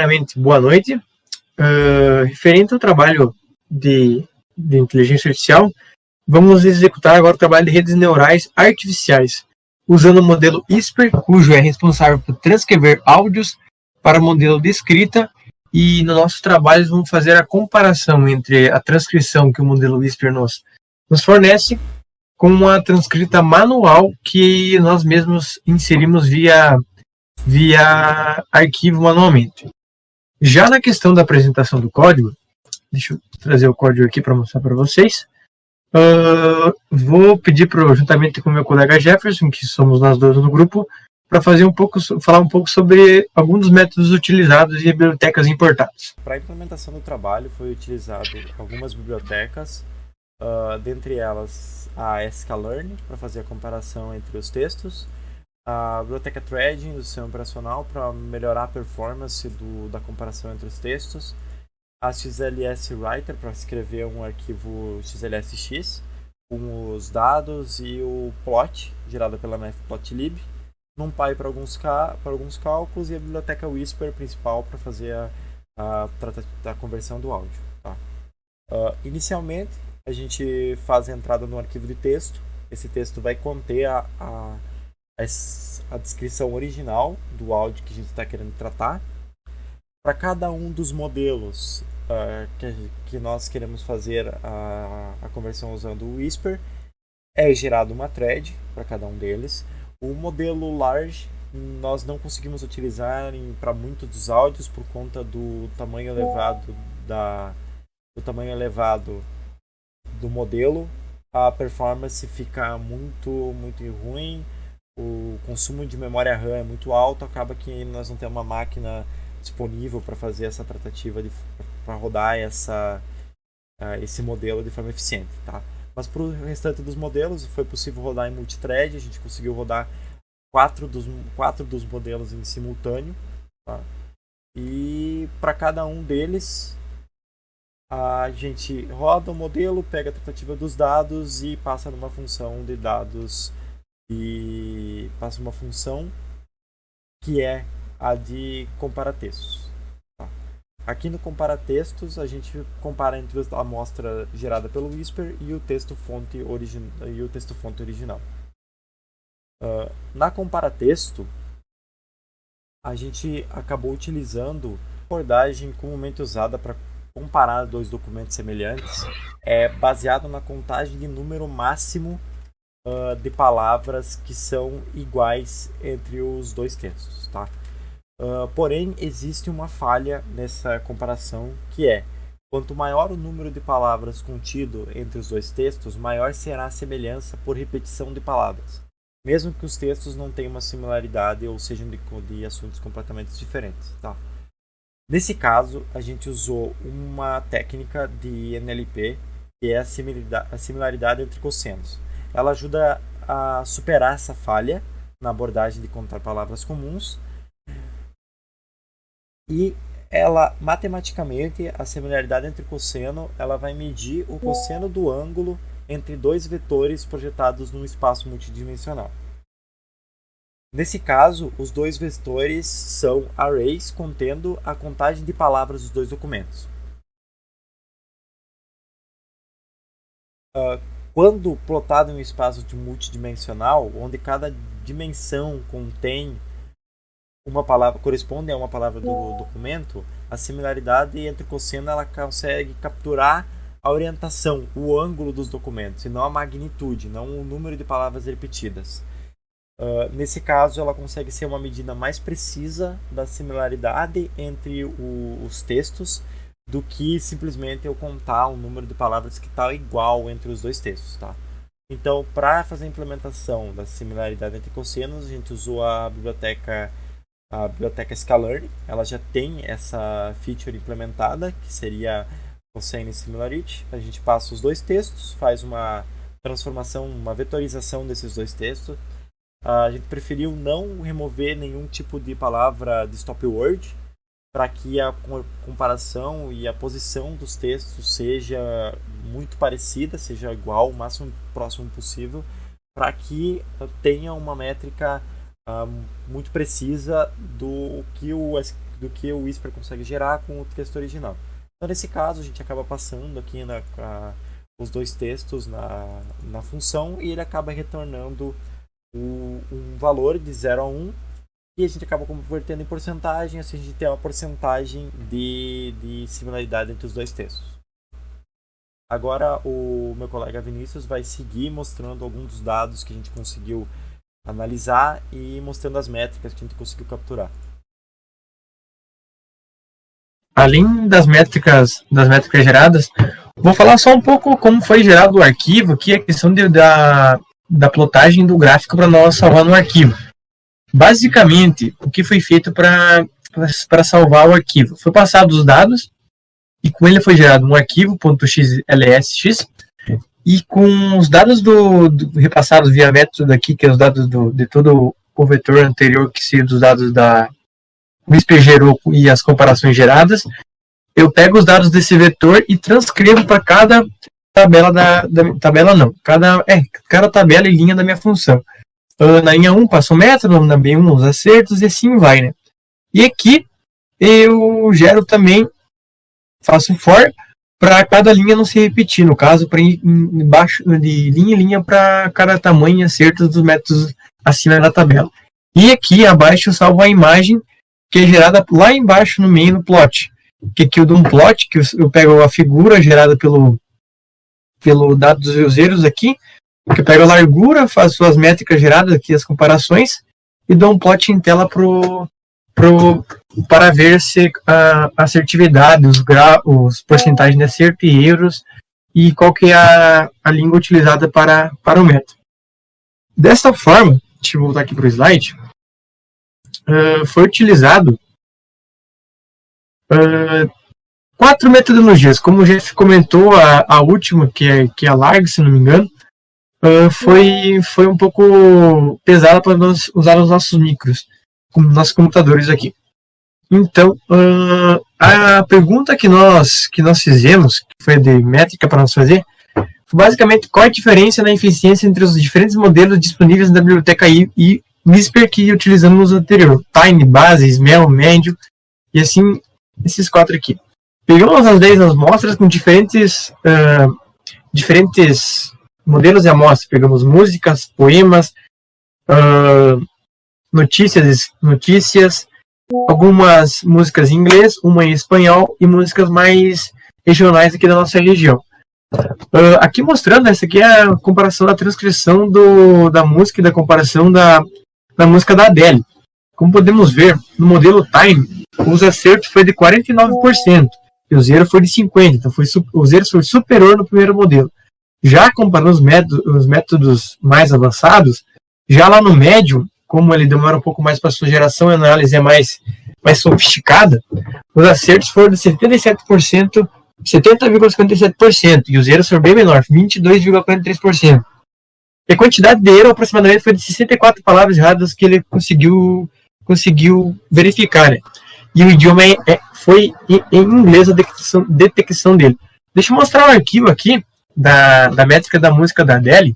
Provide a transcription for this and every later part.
primeiramente, boa noite. Referente ao trabalho de inteligência artificial, vamos executar agora o trabalho de redes neurais artificiais, usando o modelo Whisper, cujo é responsável por transcrever áudios para o modelo de escrita. E no nosso trabalho vamos fazer a comparação entre a transcrição que o modelo Whisper nos fornece com a transcrita manual que nós mesmos inserimos via arquivo manualmente. Já na questão da apresentação do código, deixa eu trazer o código aqui para mostrar para vocês. Vou pedir juntamente com o meu colega Jefferson, que somos nós dois no grupo, para falar um pouco sobre alguns dos métodos utilizados e bibliotecas importadas. Para a implementação do trabalho foi utilizado algumas bibliotecas, dentre elas a sklearn para fazer a comparação entre os textos, a biblioteca Threading do sistema operacional para melhorar a performance da comparação entre os textos, a XLS Writer para escrever um arquivo XLSX com os dados e o plot gerado pela matplotlib, NumPy para alguns cálculos e a biblioteca Whisper principal para fazer a conversão do áudio. Tá? Inicialmente, a gente faz a entrada no arquivo de texto. Esse texto vai conter a descrição original do áudio que a gente está querendo tratar. Para cada um dos modelos que nós queremos fazer a conversão usando o Whisper, é gerado uma thread para cada um deles. O modelo large nós não conseguimos utilizar para muitos dos áudios por conta do tamanho elevado do modelo. A performance fica muito ruim, o consumo de memória RAM é muito alto, acaba que nós não temos uma máquina disponível para fazer essa tratativa para rodar esse modelo de forma eficiente, tá? Mas para o restante dos modelos foi possível rodar em multithread, a gente conseguiu rodar 4 dos modelos em simultâneo, tá? E para cada um deles a gente roda o modelo, pega a tratativa dos dados e passa numa função de dados e passa uma função que é a de comparar textos. Tá? Aqui no comparar textos a gente compara entre a amostra gerada pelo Whisper e o texto fonte original. Na comparar texto a gente acabou utilizando a abordagem comumente usada para comparar dois documentos semelhantes, baseado na contagem de número máximo de palavras que são iguais entre os dois textos, tá? Porém, existe uma falha nessa comparação, que quanto maior o número de palavras contido entre os dois textos, maior será a semelhança por repetição de palavras, mesmo que os textos não tenham uma similaridade ou sejam de assuntos completamente diferentes, tá? Nesse caso, a gente usou uma técnica de NLP, que é a similaridade entre cossenos. Ela ajuda a superar essa falha na abordagem de contar palavras comuns. E ela, matematicamente, a similaridade entre cosseno, ela vai medir o cosseno do ângulo entre dois vetores projetados num espaço multidimensional. Nesse caso, os dois vetores são arrays contendo a contagem de palavras dos dois documentos. Quando plotado em um espaço multidimensional, onde cada dimensão contém uma palavra, corresponde a uma palavra do documento, a similaridade entre cosseno ela consegue capturar a orientação, o ângulo dos documentos, e não a magnitude, não o número de palavras repetidas. Nesse caso, ela consegue ser uma medida mais precisa da similaridade entre os textos do que simplesmente eu contar o número de palavras que está igual entre os dois textos, tá? Então, para fazer a implementação da similaridade entre cossenos, a gente usou a biblioteca sklearn. Ela já tem essa feature implementada, que seria cosseno similarity. A gente passa os dois textos, faz uma transformação, uma vetorização desses dois textos. A gente preferiu não remover nenhum tipo de palavra de stop word, para que a comparação e a posição dos textos seja muito parecida, seja igual, o máximo próximo possível, para que tenha uma métrica muito precisa do do que o Whisper consegue gerar com o texto original. Então, nesse caso, a gente acaba passando aqui os dois textos na função e ele acaba retornando um valor de 0 a 1 e a gente acaba convertendo em porcentagem, assim a gente tem uma porcentagem de similaridade entre os dois textos. Agora o meu colega Vinícius vai seguir mostrando alguns dos dados que a gente conseguiu analisar e mostrando as métricas que a gente conseguiu capturar. Além das métricas geradas, vou falar só um pouco como foi gerado o arquivo, que é a questão da plotagem do gráfico para nós salvar no arquivo. Basicamente, o que foi feito para salvar o arquivo? Foi passado os dados e com ele foi gerado um arquivo .xlsx e com os dados repassados via método aqui, que é os dados de todo o vetor anterior, que seria dos dados da Whisper gerou e as comparações geradas, eu pego os dados desse vetor e transcrevo para cada tabela cada tabela e linha da minha função. Na linha 1 passo o método, na B1 os acertos e assim vai, né? E aqui eu gero também, faço for para cada linha não se repetir, no caso, para embaixo de linha em linha para cada tamanho e acertos dos métodos acima da tabela. E aqui abaixo eu salvo a imagem que é gerada lá embaixo no meio do plot. Que aqui eu dou um plot, que eu pego a figura gerada pelo dado dos useiros aqui, que eu pego a largura, faço as métricas geradas aqui, as comparações, e dou um plot em tela para ver se a assertividade, os porcentagens de acerto e erros, e qual que é a língua utilizada para o método. Dessa forma, deixa eu voltar aqui para o slide, foi utilizado 4 metodologias. Como o Jeff comentou, a última, que é a larga, se não me engano, foi um pouco pesada para nós usar os nossos micros, como nossos computadores aqui. Então, a pergunta que nós fizemos, que foi de métrica para nós fazer, foi basicamente qual a diferença na eficiência entre os diferentes modelos disponíveis na biblioteca e Whisper que utilizamos no anterior. Tiny, Base, Smell, Médio, e assim, esses 4 aqui. Pegamos as 10 amostras com diferentes modelos de amostra. Pegamos músicas, poemas, notícias, algumas músicas em inglês, uma em espanhol e músicas mais regionais aqui da nossa região. Aqui mostrando, essa aqui é a comparação da transcrição da música e da comparação da música da Adele. Como podemos ver, no modelo Time, os acertos foi de 49% e o zero foi de 50%. Então o zero foi superior no primeiro modelo. Já comparando os métodos mais avançados, já lá no médio, como ele demora um pouco mais para sua geração e a análise é mais sofisticada, os acertos foram de 77%, 70,57%, e os erros foram bem menor, 22,43%. E a quantidade de erro aproximadamente foi de 64 palavras erradas que ele conseguiu verificar, né? E o idioma foi em inglês a detecção dele. Deixa eu mostrar um arquivo aqui da métrica da música da Adele,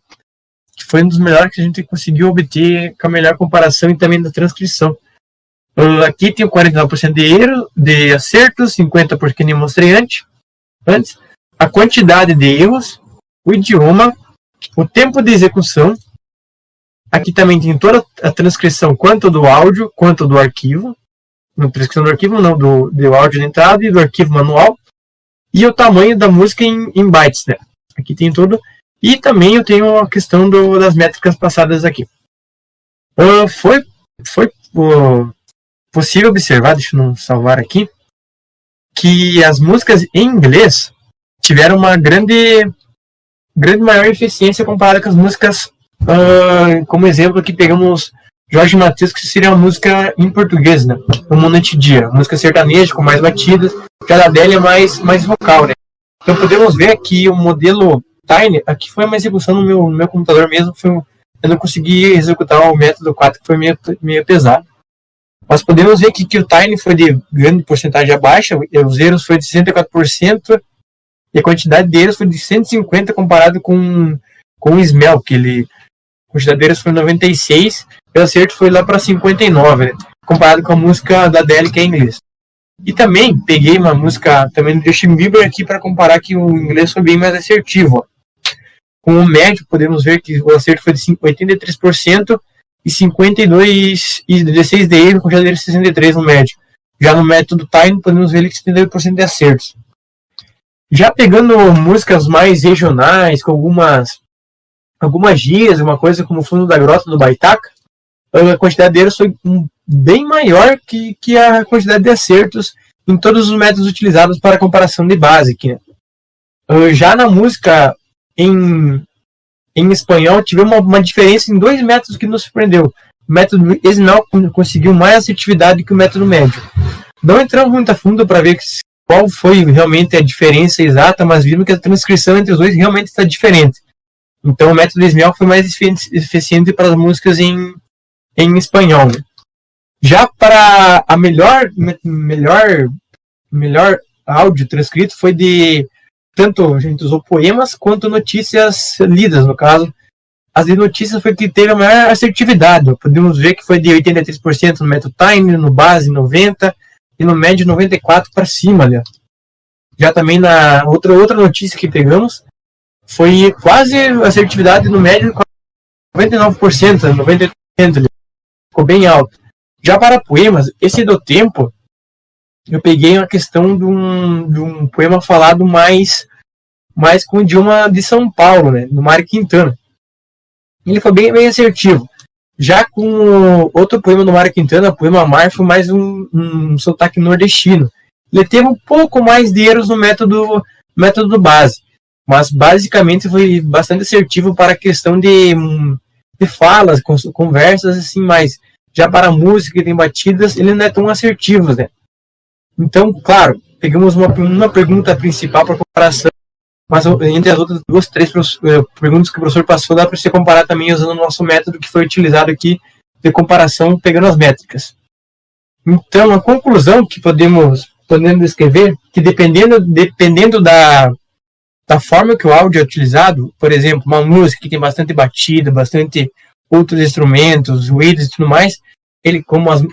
que foi um dos melhores que a gente conseguiu obter com a melhor comparação e também da transcrição. Aqui tem o 49% de erro, de acertos, 50% que nem mostrei antes, a quantidade de erros, o idioma, o tempo de execução. Aqui também tem toda a transcrição, quanto do áudio, quanto do arquivo. Não, transcrição do arquivo não, do áudio de entrada e do arquivo manual. E o tamanho da música em bytes, né? Aqui tem tudo. E também eu tenho a questão das métricas passadas aqui. Foi possível observar, deixa eu não salvar aqui, que as músicas em inglês tiveram uma grande maior eficiência comparada com as músicas, como exemplo aqui pegamos Jorge Mateus, que seria uma música em português, né? Uma noite e dia, música sertaneja com mais batidas, cada dela é mais vocal, né? Então podemos ver aqui o modelo Tiny, aqui foi uma execução no meu computador mesmo, eu não consegui executar o método 4, que foi meio pesado. Nós podemos ver que o Tiny foi de grande porcentagem abaixo, os erros foi de 64%, e a quantidade de erros foi de 150 comparado com o Smell, que a quantidade de erros foi 96, e o acerto foi lá para 59, né? Comparado com a música da Adele, que é em inglês. E também peguei uma música também do Justin Bieber aqui para comparar que o inglês foi bem mais assertivo. Ó. Com o médio, podemos ver que o acerto foi de 83% e 52% e 16% de erro, com já 63% no médio. Já no método Time, podemos ver que 78% de acertos. Já pegando músicas mais regionais, com algumas gírias, uma coisa como o Fundo da Grota do Baitaca, a quantidade de erros foi bem maior que a quantidade de acertos em todos os métodos utilizados para comparação de base. Aqui, né? Já na música em espanhol, tivemos uma diferença em 2 métodos que nos surpreendeu. O método Esmel conseguiu mais assertividade que o método médio. Não entramos muito a fundo para ver qual foi realmente a diferença exata, mas vimos que a transcrição entre os dois realmente está diferente. Então o método Esmel foi mais eficiente para as músicas em espanhol. Né? Já para a melhor áudio transcrito foi de tanto a gente usou poemas quanto notícias lidas, no caso. As de notícias foi que teve a maior assertividade. Podemos ver que foi de 83% no método Time, no base 90% e no médio 94% para cima. Né? Já também na outra notícia que pegamos foi quase a assertividade no médio 99%, 98%. Ficou bem alto. Já para poemas, esse do tempo, eu peguei a questão de um poema falado mais com o idioma de São Paulo, né, do Mário Quintana. Ele foi bem assertivo. Já com outro poema do Mário Quintana, o poema Mar, foi mais um sotaque nordestino. Ele teve um pouco mais de erros no método base, mas basicamente foi bastante assertivo para a questão de falas, conversas, assim, mais. Já para a música que tem batidas, ele não é tão assertivo, né? Então, claro, pegamos uma pergunta principal para comparação, mas entre as outras 2, 3 perguntas que o professor passou, dá para você comparar também usando o nosso método que foi utilizado aqui de comparação, pegando as métricas. Então, a conclusão que podemos escrever, que dependendo da forma que o áudio é utilizado, por exemplo, uma música que tem bastante batida, bastante outros instrumentos, ruídos e tudo mais,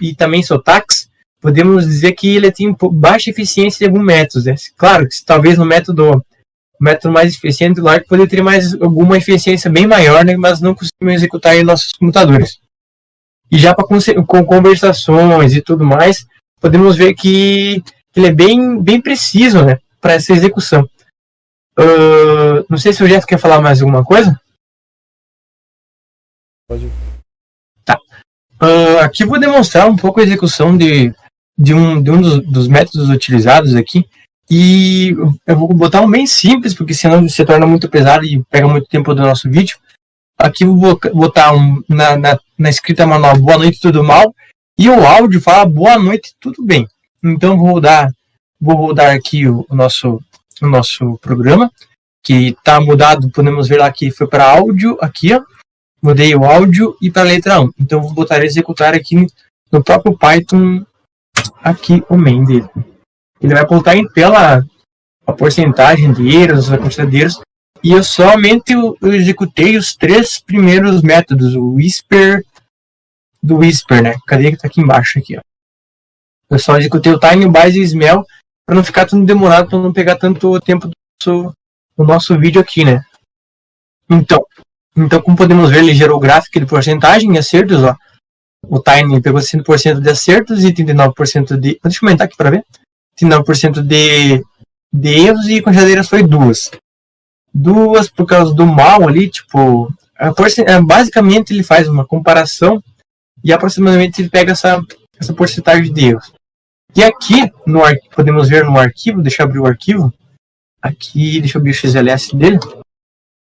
e também sotaques, podemos dizer que ele tem baixa eficiência em algum método. Né? Claro, que talvez no método mais eficiente, o Lark poderia ter alguma eficiência bem maior, né? Mas não conseguimos executar em nossos computadores. E já com conversações e tudo mais, podemos ver que ele é bem preciso, né? Para essa execução. Não sei se o Jeff quer falar mais alguma coisa. Pode. Tá. Aqui vou demonstrar um pouco a execução de um dos métodos utilizados aqui. E eu vou botar um bem simples, porque senão se torna muito pesado e pega muito tempo do nosso vídeo. Aqui eu vou botar na escrita manual boa noite, tudo mal. E o áudio fala boa noite, tudo bem. Então vou rodar aqui o nosso programa, que está mudado, podemos ver lá que foi para áudio, aqui ó. Mudei o áudio e para a letra 1. Então vou botar executar aqui no próprio Python, aqui o main dele. Ele vai apontar em tela a porcentagem de erros, a quantidade de erros. E eu somente executei os 3 primeiros métodos, o Whisper, né? Cadê que está aqui embaixo? Aqui, ó. Eu só executei o Time, o Base e o Smell para não ficar tão demorado, para não pegar tanto tempo do nosso vídeo aqui, né? Então, como podemos ver, ele gerou o gráfico de porcentagem e acertos, ó. O Time pegou 100% de acertos e 39% de... Deixa eu aumentar aqui para ver. 39% de erros e quantidade foi 2. 2 por causa do mal ali, tipo... basicamente ele faz uma comparação e aproximadamente ele pega essa porcentagem de erros. E aqui, podemos ver no arquivo, deixa eu abrir o arquivo. Aqui, deixa eu abrir o XLS dele,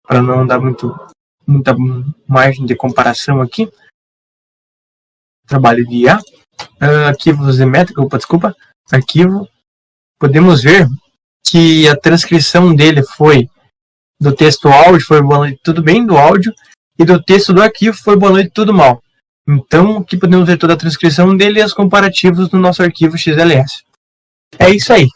para não dar muita margem de comparação aqui. Trabalho de IA. Arquivos de métrica, desculpa. Arquivo. Podemos ver que a transcrição dele foi do texto áudio, foi boa noite, tudo bem, do áudio, e do texto do arquivo foi boa noite, tudo mal. Então, aqui podemos ver toda a transcrição dele e os comparativos no nosso arquivo XLS. É isso aí.